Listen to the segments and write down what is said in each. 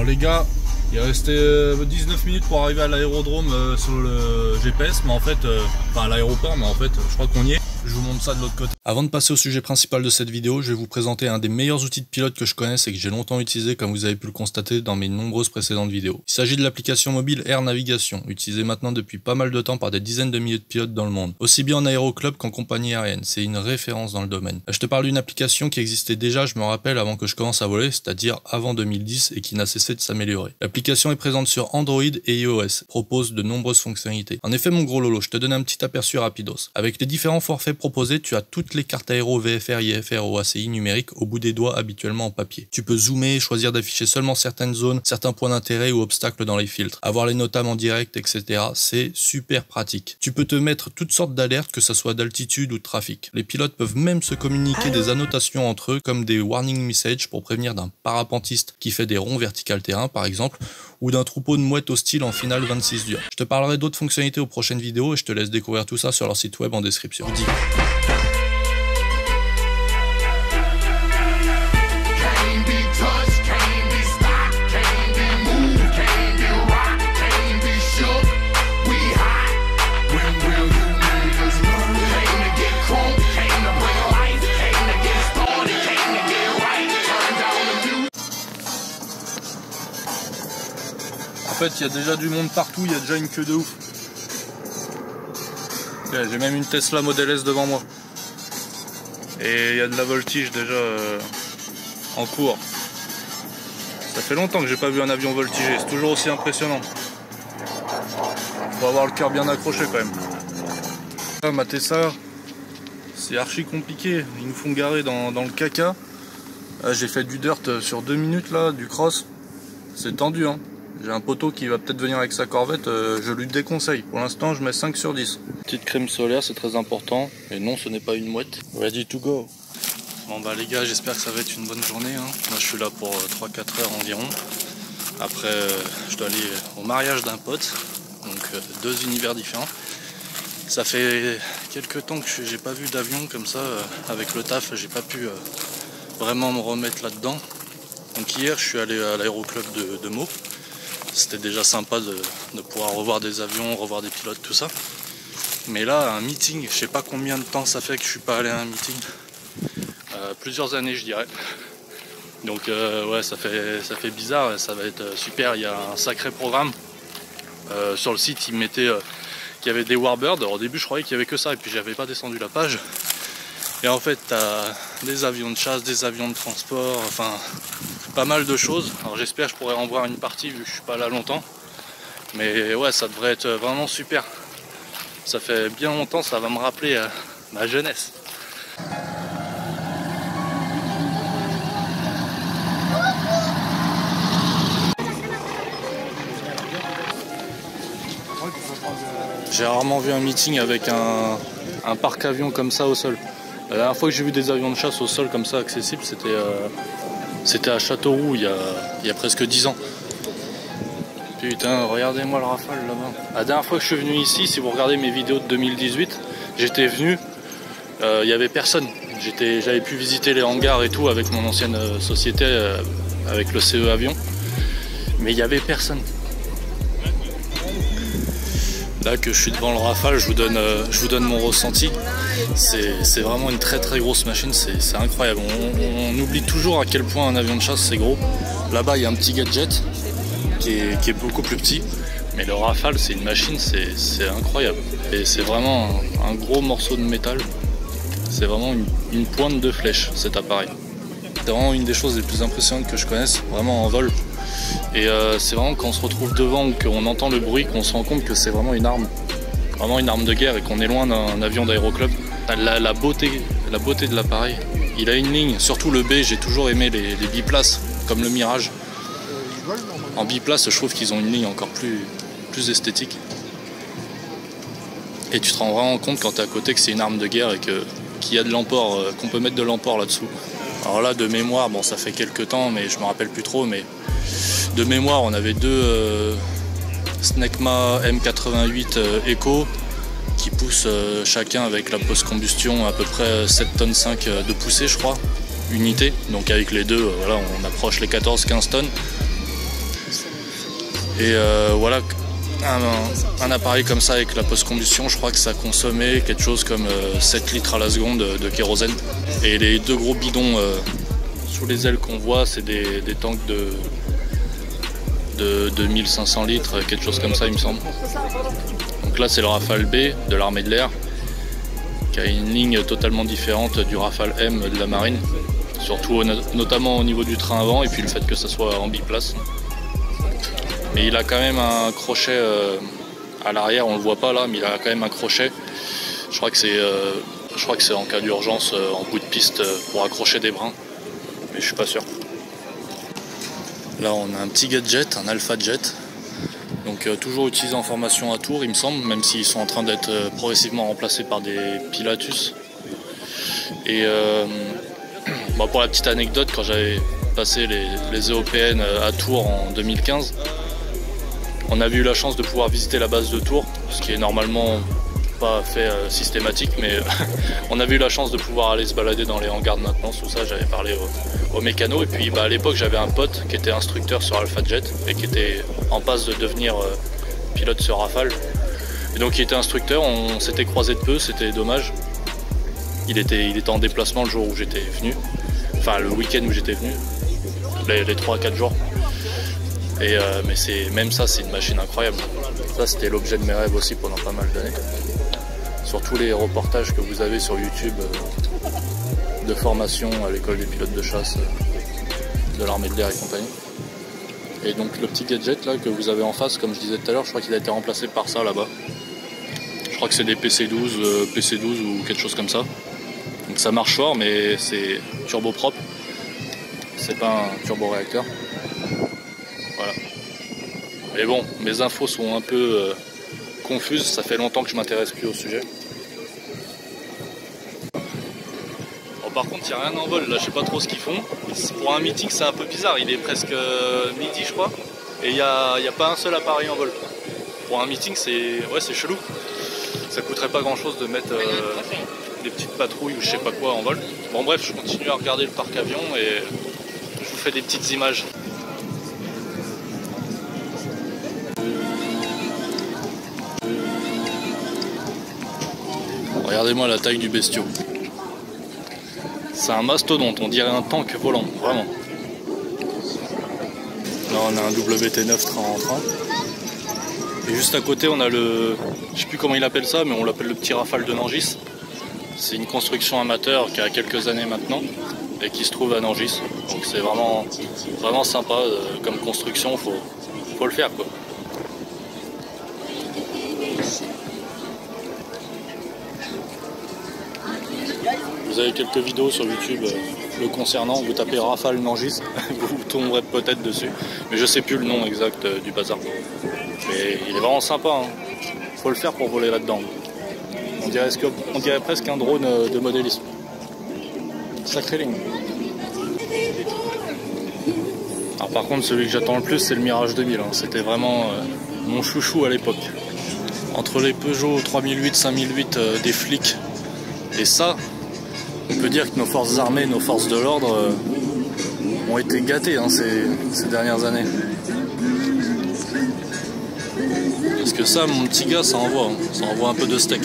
les gars, il restait 19 minutes pour arriver à l'aérodrome sur le GPS, mais en fait, enfin à l'aéroport, mais en fait, je crois qu'on y est. Je vous montre ça de l'autre côté. Avant de passer au sujet principal de cette vidéo, je vais vous présenter un des meilleurs outils de pilote que je connaisse et que j'ai longtemps utilisé, comme vous avez pu le constater dans mes nombreuses précédentes vidéos. Il s'agit de l'application mobile Air Navigation, utilisée maintenant depuis pas mal de temps par des dizaines de milliers de pilotes dans le monde, aussi bien en aéroclub qu'en compagnie aérienne. C'est une référence dans le domaine. Je te parle d'une application qui existait déjà, je me rappelle, avant que je commence à voler, c'est-à-dire avant 2010, et qui n'a cessé de s'améliorer. L'application est présente sur Android et iOS, propose de nombreuses fonctionnalités. En effet, mon gros lolo, je te donne un petit aperçu rapidos. Avec les différents forfaits proposés, tu as toutes les cartes aéro, VFR, IFR ou ACI numériques au bout des doigts habituellement en papier. Tu peux zoomer, choisir d'afficher seulement certaines zones, certains points d'intérêt ou obstacles dans les filtres, avoir les notables en direct, etc. C'est super pratique. Tu peux te mettre toutes sortes d'alertes, que ce soit d'altitude ou de trafic. Les pilotes peuvent même se communiquer des annotations entre eux, comme des warning messages pour prévenir d'un parapentiste qui fait des ronds vertical terrain par exemple, ou d'un troupeau de mouettes hostiles en finale 26 dur. Je te parlerai d'autres fonctionnalités aux prochaines vidéos et je te laisse découvrir tout ça sur leur site web en description. En fait, il y a déjà du monde partout, il y a déjà une queue de ouf. J'ai même une Tesla Model S devant moi. Et il y a de la voltige déjà en cours. Ça fait longtemps que j'ai pas vu un avion voltiger, c'est toujours aussi impressionnant. Faut avoir le cœur bien accroché quand même. Ah, matez ça, c'est archi compliqué, ils nous font garer dans le caca. J'ai fait du dirt sur 2 minutes là, du cross. C'est tendu hein. J'ai un poteau qui va peut-être venir avec sa corvette, je lui déconseille. Pour l'instant, je mets 5 sur 10. Petite crème solaire, c'est très important. Et non, ce n'est pas une mouette. Ready to go. Bon bah les gars, j'espère que ça va être une bonne journée. Hein. Moi, je suis là pour 3-4 heures environ. Après, je dois aller au mariage d'un pote. Donc, 2 univers différents. Ça fait quelques temps que j'ai pas vu d'avion comme ça. Avec le taf, j'ai pas pu vraiment me remettre là-dedans. Donc hier, je suis allé à l'aéroclub de Meaux. C'était déjà sympa de pouvoir revoir des avions, revoir des pilotes, tout ça. Mais là, un meeting, je sais pas combien de temps ça fait que je suis pas allé à un meeting. Plusieurs années, je dirais. Donc ouais, ça fait bizarre, ça va être super. Il y a un sacré programme. Sur le site, ils mettaient qu'il y avait des Warbirds. Alors, au début, je croyais qu'il y avait que ça, et puis j'avais pas descendu la page. Et en fait, t'as des avions de chasse, des avions de transport, enfin pas mal de choses. Alors j'espère que je pourrai en voir une partie vu que je suis pas là longtemps. Mais ouais, ça devrait être vraiment super. Ça fait bien longtemps, ça va me rappeler ma jeunesse. J'ai rarement vu un meeting avec un parc avion comme ça au sol. La dernière fois que j'ai vu des avions de chasse au sol comme ça accessibles, c'était à Châteauroux il y a presque 10 ans. Putain, regardez-moi le Rafale là-bas. La dernière fois que je suis venu ici, si vous regardez mes vidéos de 2018, j'étais venu, il n'y avait personne. J'avais pu visiter les hangars et tout avec mon ancienne société, avec le CE Avion. Mais il n'y avait personne. Là que je suis devant le Rafale, je vous donne mon ressenti. C'est vraiment une très très grosse machine, c'est incroyable. On oublie toujours à quel point un avion de chasse c'est gros. Là-bas il y a un petit gadget qui est beaucoup plus petit, mais le Rafale c'est une machine, c'est incroyable. Et c'est vraiment un gros morceau de métal. C'est vraiment une pointe de flèche cet appareil. C'est vraiment une des choses les plus impressionnantes que je connaisse, vraiment en vol. Et c'est vraiment quand on se retrouve devant ou qu'on entend le bruit qu'on se rend compte que c'est vraiment une arme de guerre et qu'on est loin d'un avion d'aéroclub. La beauté de l'appareil, il a une ligne, surtout le B, j'ai toujours aimé les biplaces comme le Mirage. En biplace, je trouve qu'ils ont une ligne encore plus esthétique. Et tu te rends vraiment compte quand tu es à côté que c'est une arme de guerre et qu'il y a de l'emport, qu'on peut mettre de l'emport là-dessous. Alors là, de mémoire, bon ça fait quelques temps, mais je me rappelle plus trop, mais de mémoire, on avait 2 Snecma M88 Eco qui poussent chacun avec la post-combustion à peu près 7,5 tonnes de poussée, je crois, unité. Donc avec les deux, voilà, on approche les 14-15 tonnes. Et voilà, un appareil comme ça avec la post-combustion, je crois que ça consommait quelque chose comme 7 litres à la seconde de kérosène. Et les deux gros bidons sous les ailes qu'on voit, c'est des tanks de 2500 litres, quelque chose comme ça il me semble. Donc là c'est le Rafale B de l'armée de l'air, qui a une ligne totalement différente du Rafale M de la marine, surtout notamment au niveau du train avant et puis le fait que ça soit en biplace. Mais il a quand même un crochet à l'arrière, on le voit pas là, mais il a quand même un crochet. Je crois que c'est en cas d'urgence en bout de piste pour accrocher des brins, mais je suis pas sûr. Là on a un petit gadget, un Alpha Jet, donc toujours utilisé en formation à Tours il me semble, même s'ils sont en train d'être progressivement remplacés par des Pilatus. Et pour la petite anecdote, quand j'avais passé les EOPN à Tours en 2015, on avait eu la chance de pouvoir visiter la base de Tours, ce qui est normalement pas fait systématique, mais on avait eu la chance de pouvoir aller se balader dans les hangars de maintenance, tout ça. J'avais parlé au mécano, et puis à l'époque j'avais un pote qui était instructeur sur Alpha Jet et qui était en passe de devenir pilote sur Rafale, et donc il était instructeur. On s'était croisé de peu, c'était dommage. Il était en déplacement le jour où j'étais venu, enfin le week-end où j'étais venu, les 3 à 4 jours. Et mais même ça, c'est une machine incroyable. Ça, c'était l'objet de mes rêves aussi pendant pas mal d'années. Sur tous les reportages que vous avez sur YouTube de formation à l'école des pilotes de chasse de l'armée de l'air et compagnie. Et donc le petit gadget là que vous avez en face, comme je disais tout à l'heure, je crois qu'il a été remplacé par ça là-bas. Je crois que c'est des PC12 ou quelque chose comme ça. Donc ça marche fort, mais c'est turbo propre. C'est pas un turbo réacteur. Voilà. Mais bon, mes infos sont un peu confuses, ça fait longtemps que je m'intéresse plus au sujet. Bon, par contre, il n'y a rien en vol, là je sais pas trop ce qu'ils font. Pour un meeting c'est un peu bizarre, il est presque midi je crois, et il n'y a pas un seul appareil en vol. Pour un meeting c'est chelou. Ça coûterait pas grand chose de mettre des petites patrouilles ou je sais pas quoi en vol. Bon bref, je continue à regarder le parc avion et je vous fais des petites images. Regardez-moi la taille du bestiau. C'est un mastodonte, on dirait un tank volant, vraiment. Là on a un WT9 train en train. Et juste à côté on a le... Je sais plus comment il appelle ça, mais on l'appelle le petit Rafale de Nangis. C'est une construction amateur qui a quelques années maintenant et qui se trouve à Nangis. Donc c'est vraiment sympa comme construction, faut le faire quoi. Vous avez quelques vidéos sur YouTube le concernant, vous tapez Rafale Nangis, vous tomberez peut-être dessus, mais je sais plus le nom exact du bazar. Mais il est vraiment sympa, hein. Faut le faire pour voler là-dedans. On dirait presque un drone de modélisme. Sacrée ligne. Alors par contre celui que j'attends le plus c'est le Mirage 2000, hein. C'était vraiment mon chouchou à l'époque. Entre les Peugeot 3008, 5008 des flics et ça, on peut dire que nos forces armées, nos forces de l'ordre ont été gâtées hein, ces dernières années. Parce que ça, mon petit gars, ça envoie un peu de steak.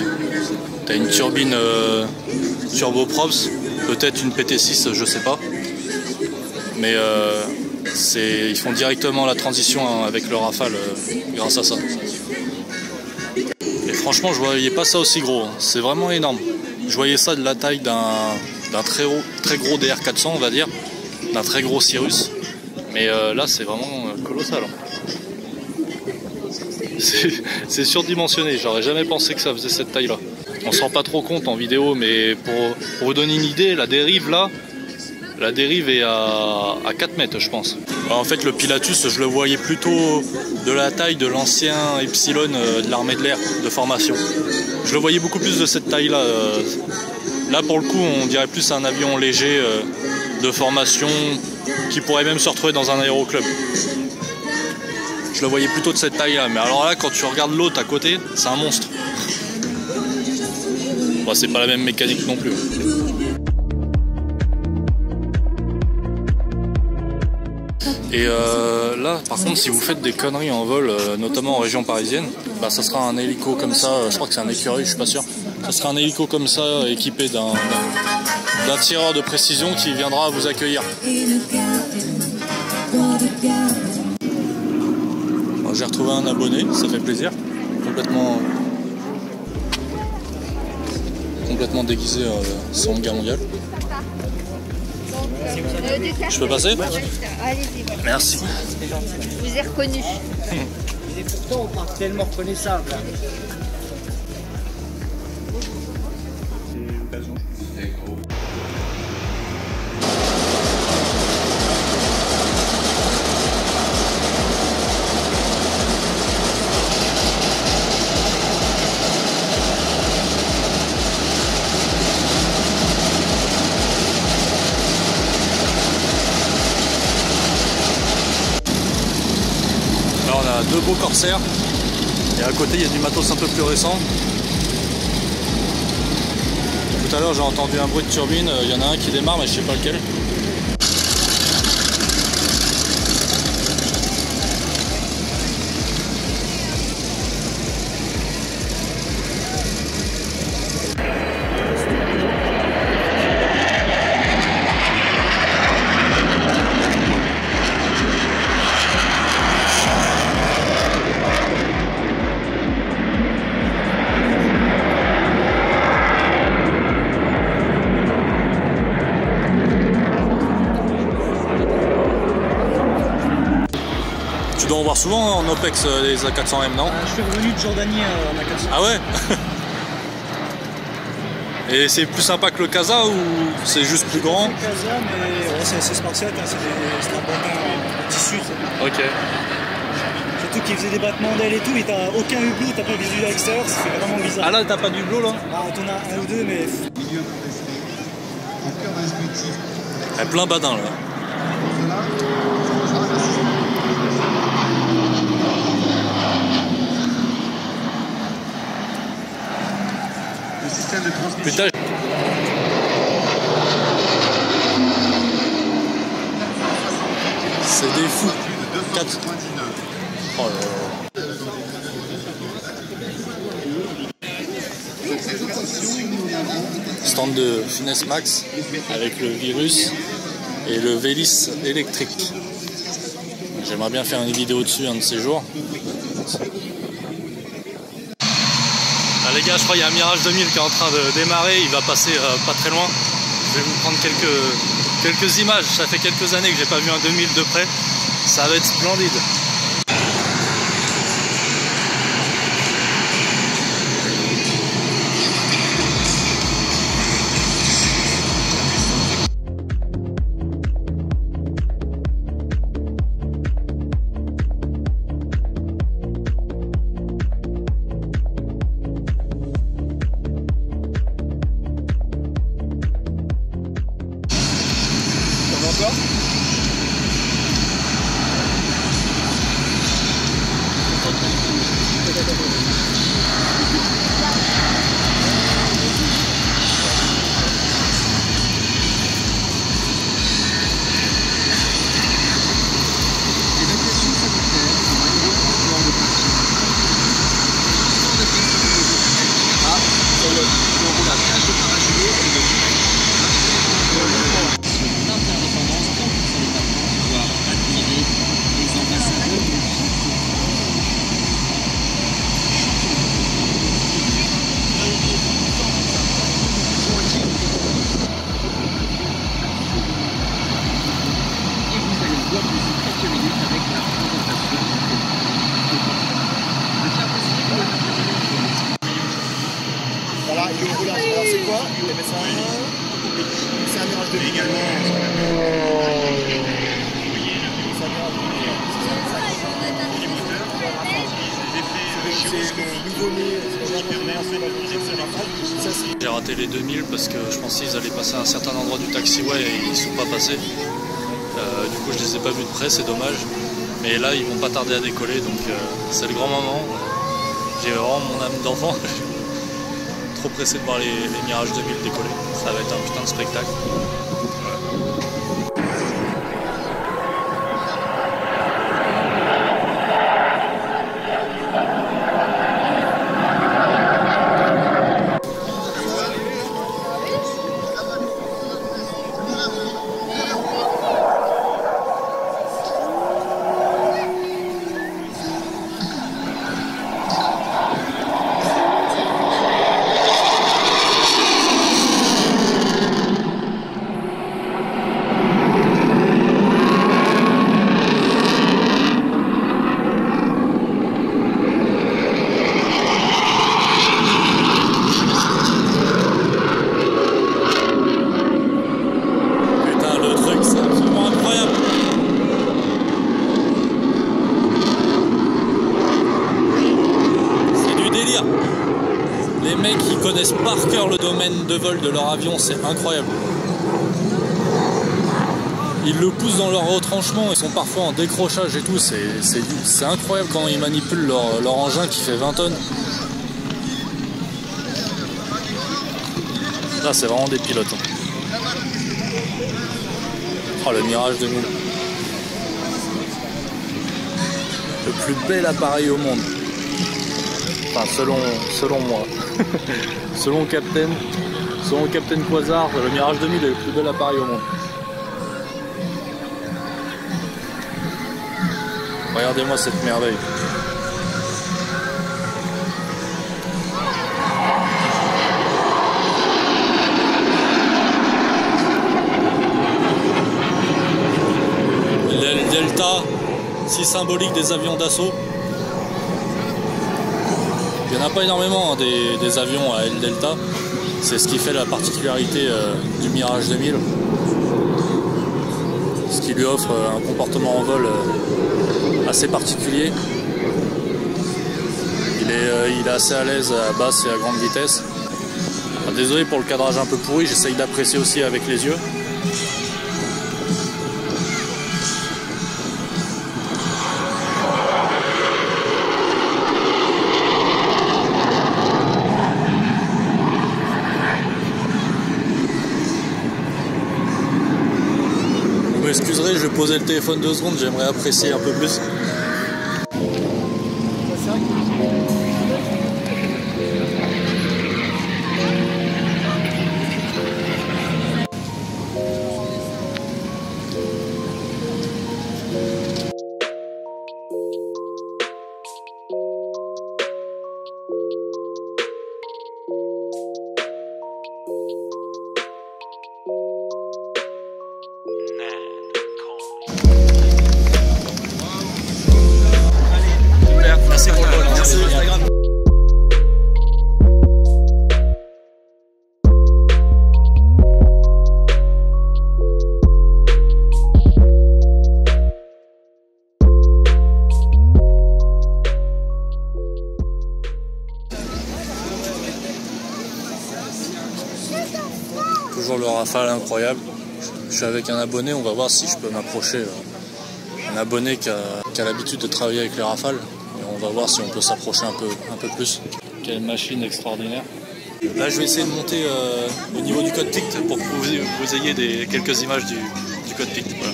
T'as une turbine turboprops, peut-être une PT6, je sais pas. Mais ils font directement la transition hein, avec le Rafale grâce à ça. Et franchement, je voyais pas ça aussi gros, hein. C'est vraiment énorme. Je voyais ça de la taille d'un très gros DR400, on va dire, d'un très gros Cirrus. Mais là, c'est vraiment colossal. C'est surdimensionné, j'aurais jamais pensé que ça faisait cette taille-là. On se rend pas trop compte en vidéo, mais pour vous donner une idée, la dérive là, la dérive est à 4 mètres, je pense. Alors, en fait, le Pilatus, je le voyais plutôt de la taille de l'ancien Epsilon de l'armée de l'air de formation. Je le voyais beaucoup plus de cette taille-là. Là, pour le coup, on dirait plus un avion léger de formation qui pourrait même se retrouver dans un aéroclub. Je le voyais plutôt de cette taille-là. Mais alors là, quand tu regardes l'autre à côté, c'est un monstre. Bon, c'est pas la même mécanique non plus. Et là, par contre, si vous faites des conneries en vol, notamment en région parisienne, bah, ça sera un hélico comme ça, je crois que c'est un écureuil, je suis pas sûr. Ça sera un hélico comme ça, équipé d'un tireur de précision qui viendra vous accueillir. J'ai retrouvé un abonné, ça fait plaisir. Complètement déguisé Seconde Guerre mondiale. Je peux passer? Allez-y. Merci. Je vous ai reconnu. Et pourtant, on parle tellement reconnaissable. Là on a deux beaux corsaires et à côté il y a du matos un peu plus récent. Tout à l'heure j'ai entendu un bruit de turbine, il y en a un qui démarre mais je sais pas lequel. Tu dois en voir souvent en OPEX les A400M, non? Je suis revenu de Jordanie en A400. Ah ouais? Et c'est plus sympa que le Casa ou c'est juste plus grand? C'est le Casa, mais c'est assez spartiate, hein, c'est un bâtin en tissu. Ok. Surtout qu'il faisait des battements d'ailes et tout, et t'as aucun hublot, t'as pas de visuel à l'extérieur, c'est vraiment bizarre. Ah là t'as pas du bleu là? Ah, t'en as un ou deux, mais. Il y a plein badin là. Putain. C'est des fous. 4. Oh là là. Stand de Finesse Max avec le Virus et le Vélis électrique. J'aimerais bien faire une vidéo dessus un de ces jours. Ah, les gars, je crois qu'il y a un Mirage 2000 qui est en train de démarrer, il va passer pas très loin. Je vais vous prendre quelques images, ça fait quelques années que j'ai pas vu un 2000 de près, ça va être splendide. Voilà, il est au roulage. Alors c'est quoi? C'est un Mirage 2000 également. J'ai raté les 2000 parce que je pensais qu'ils allaient passer à un certain endroit du taxiway et ils ne sont pas passés. Du coup je les ai pas vus de près, c'est dommage. Mais là ils vont pas tarder à décoller, donc c'est le grand moment. J'ai vraiment mon âme d'enfant. Trop pressé de voir les Mirage 2000 décoller. Ça va être un putain de spectacle. cœur le domaine de vol de leur avion, c'est incroyable. Ils le poussent dans leur retranchement, ils sont parfois en décrochage et tout, c'est incroyable quand ils manipulent leur engin qui fait 20 tonnes. Là c'est vraiment des pilotes. Oh, le Mirage 2000. Le plus bel appareil au monde. Enfin selon moi. selon Captain Quasar, le Mirage 2000 est le plus bel appareil au monde. Regardez-moi cette merveille. L'aile Delta, si symbolique des avions d'assaut. Il n'y en a pas énormément hein, des avions à aile Delta. C'est ce qui fait la particularité du Mirage 2000. Ce qui lui offre un comportement en vol assez particulier. Il est assez à l'aise à basse et à grande vitesse. Enfin, désolé pour le cadrage un peu pourri, j'essaye d'apprécier aussi avec les yeux. Vous m'excuserez, je vais poser le téléphone 2 secondes, j'aimerais apprécier un peu plus. Merci pour le vol, merci Instagram. Toujours le Rafale incroyable. Je suis avec un abonné, on va voir si je peux m'approcher. Un abonné qui a l'habitude de travailler avec les Rafales. Et on va voir si on peut s'approcher un peu plus. Quelle machine extraordinaire. Là je vais essayer de monter au niveau du cockpit pour que vous ayez quelques images du cockpit. Voilà.